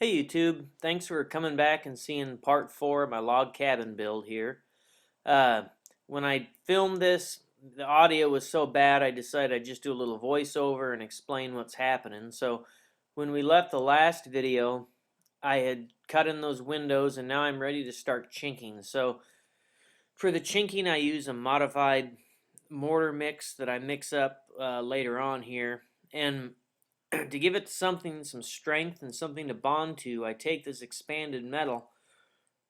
Hey YouTube, thanks for coming back and seeing part 4 of my log cabin build here. Uh, when I filmed this, the audio was so bad I decided I'd just do a little voiceover and explain what's happening. So when we left the last video, I had cut in those windows and now I'm ready to start chinking. So for the chinking I use a modified mortar mix that I mix up later on here. And to give it something, some strength and something to bond to, I take this expanded metal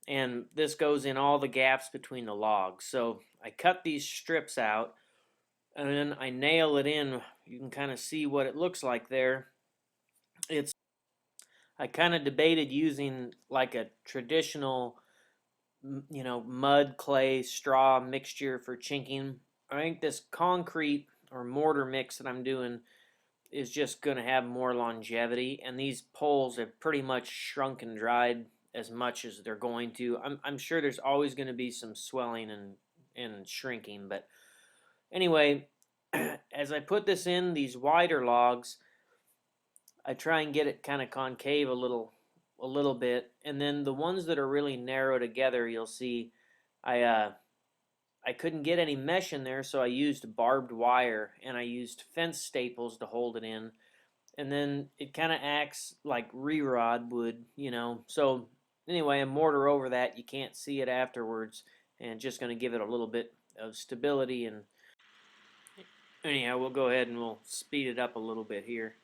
and this goes in all the gaps between the logs. So I cut these strips out and then I nail it in. You can kind of see what it looks like there. I kind of debated using like a traditional, mud, clay, straw mixture for chinking. I think this concrete or mortar mix that I'm doing is just going to have more longevity, and these poles have pretty much shrunk and dried as much as they're going to. I'm sure there's always going to be some swelling and shrinking, but anyway, as I put this in these wider logs, I try and get it kind of concave a little bit, and then the ones that are really narrow together, you'll see I couldn't get any mesh in there, so I used barbed wire and I used fence staples to hold it in. And then it kind of acts like re-rod would, So anyway, a mortar over that, you can't see it afterwards, and just going to give it a little bit of stability. And anyhow, we'll go ahead and we'll speed it up a little bit here.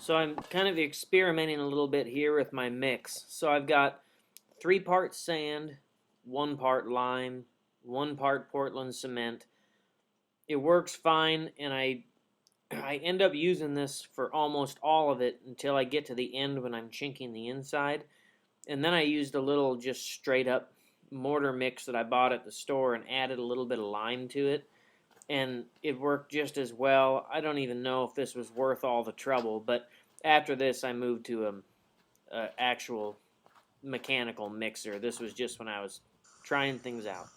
So I'm kind of experimenting a little bit here with my mix. So I've got 3 parts sand, 1 part lime, 1 part Portland cement. It works fine, and I end up using this for almost all of it until I get to the end when I'm chinking the inside. And then I used a little just straight up mortar mix that I bought at the store and added a little bit of lime to it. And it worked just as well. I don't even know if this was worth all the trouble, but after this I moved to a actual mechanical mixer. This was just when I was trying things out.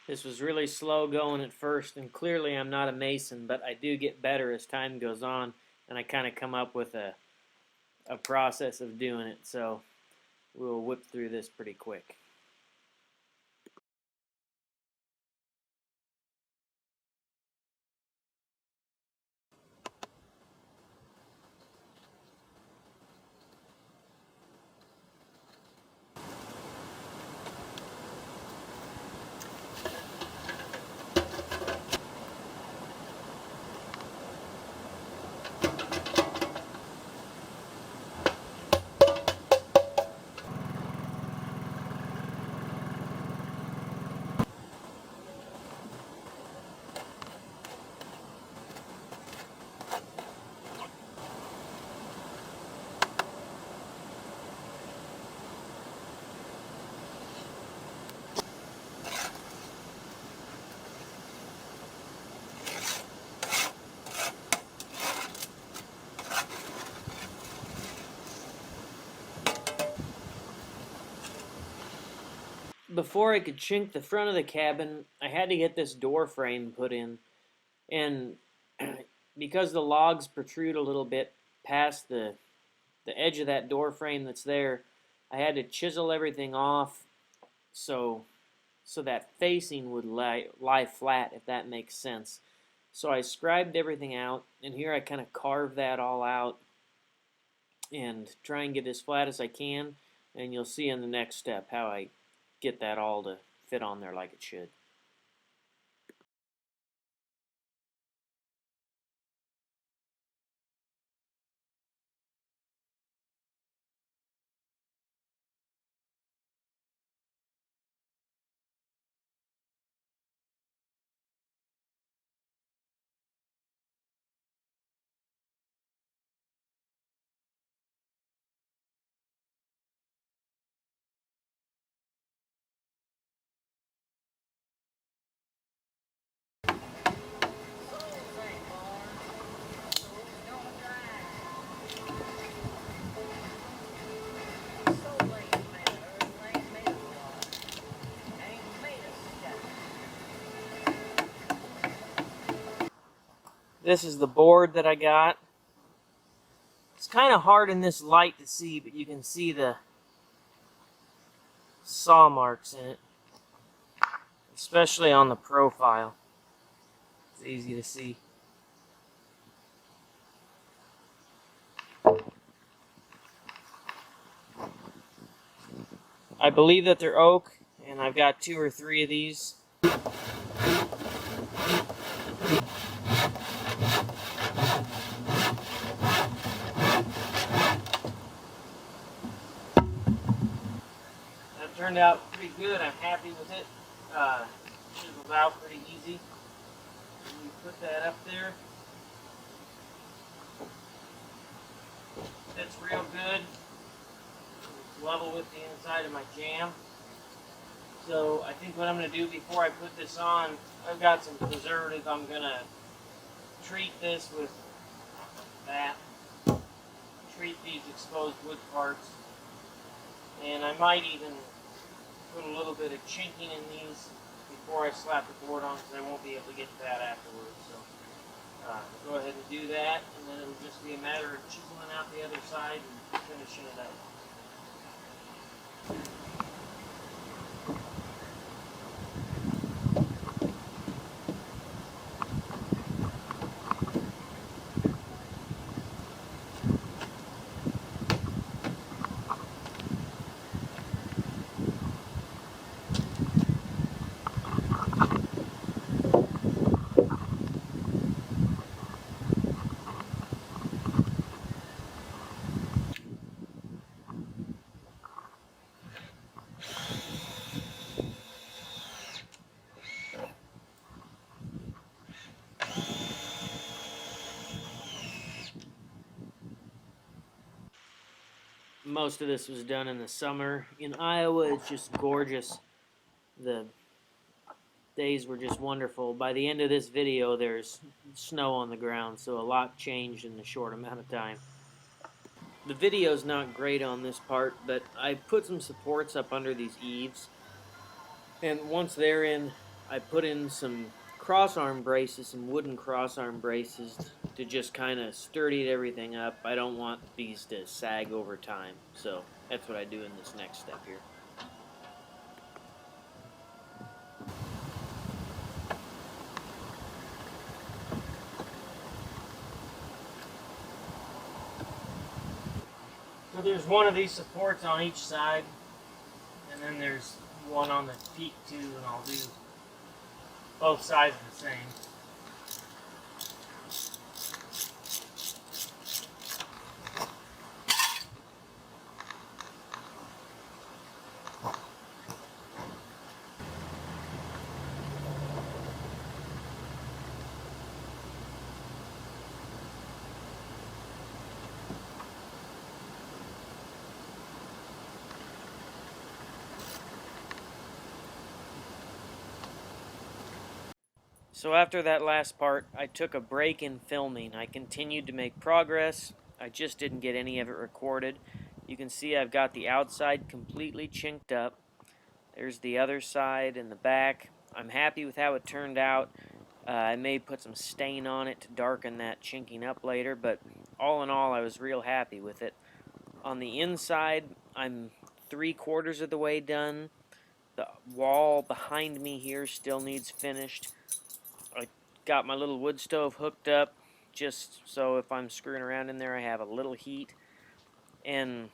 This was really slow going at first, and clearly I'm not a mason, but I do get better as time goes on, and I kind of come up with a process of doing it, so we'll whip through this pretty quick. before I could chink the front of the cabin, I had to get this door frame put in. And because the logs protrude a little bit past the edge of that door frame that's there, I had to chisel everything off so that facing would lie flat, if that makes sense. So I scribed everything out, and here I kind of carve that all out and try and get as flat as I can, and you'll see in the next step how I get that all to fit on there like it should. This is the board that I got. It's kind of hard in this light to see, but you can see the saw marks in it, especially on the profile. It's easy to see. I believe that they're oak, and I've got 2 or 3 of these. That turned out pretty good. I'm happy with it. Chiseled out pretty easy. And you put that up there. That's real good. It's level with the inside of my jam. So I think what I'm going to do before I put this on, I've got some preservative. I'm going to treat this with that. Treat these exposed wood parts. And I might even put a little bit of chinking in these before I slap the board on, because I won't be able to get to that afterwards. So go ahead and do that, and then it'll just be a matter of chiseling out the other side and finishing it up. Most of this was done in the summer. In Iowa, it's just gorgeous. The days were just wonderful. By the end of this video, there's snow on the ground, so a lot changed in a short amount of time. The video's not great on this part, but I put some supports up under these eaves. And once they're in, I put in some crossarm braces, some wooden crossarm braces to just kind of sturdy everything up. I don't want these to sag over time, so that's what I do in this next step here. So there's one of these supports on each side, and then there's one on the peak too, and I'll do both sides the same. So after that last part, I took a break in filming. I continued to make progress. I just didn't get any of it recorded. You can see I've got the outside completely chinked up. There's the other side and the back. I'm happy with how it turned out. I may put some stain on it to darken that chinking up later, but all in all, I was real happy with it. On the inside, I'm 3/4 of the way done. The wall behind me here still needs finished. I got my little wood stove hooked up just so if I'm screwing around in there, I have a little heat. And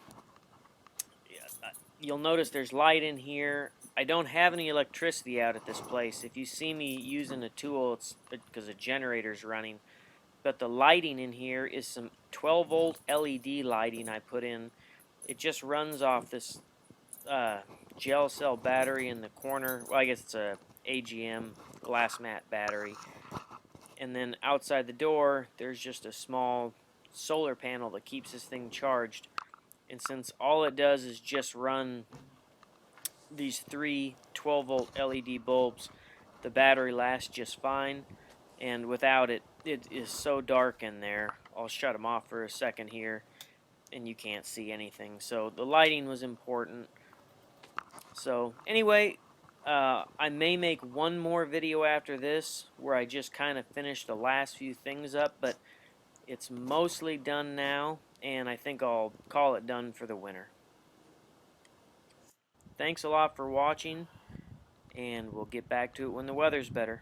you'll notice there's light in here. I don't have any electricity out at this place. If you see me using a tool, it's because a generator's running. But the lighting in here is some 12-volt LED lighting I put in. It just runs off this gel cell battery in the corner. Well, I guess it's a AGM glass mat battery. And then outside the door, there's just a small solar panel that keeps this thing charged. And since all it does is just run these three 12-volt LED bulbs, the battery lasts just fine. And without it, it is so dark in there. I'll shut them off for a second here, and you can't see anything. So the lighting was important. So anyway, I may make one more video after this where I just kind of finish the last few things up, but it's mostly done now, and I think I'll call it done for the winter. Thanks a lot for watching, and we'll get back to it when the weather's better.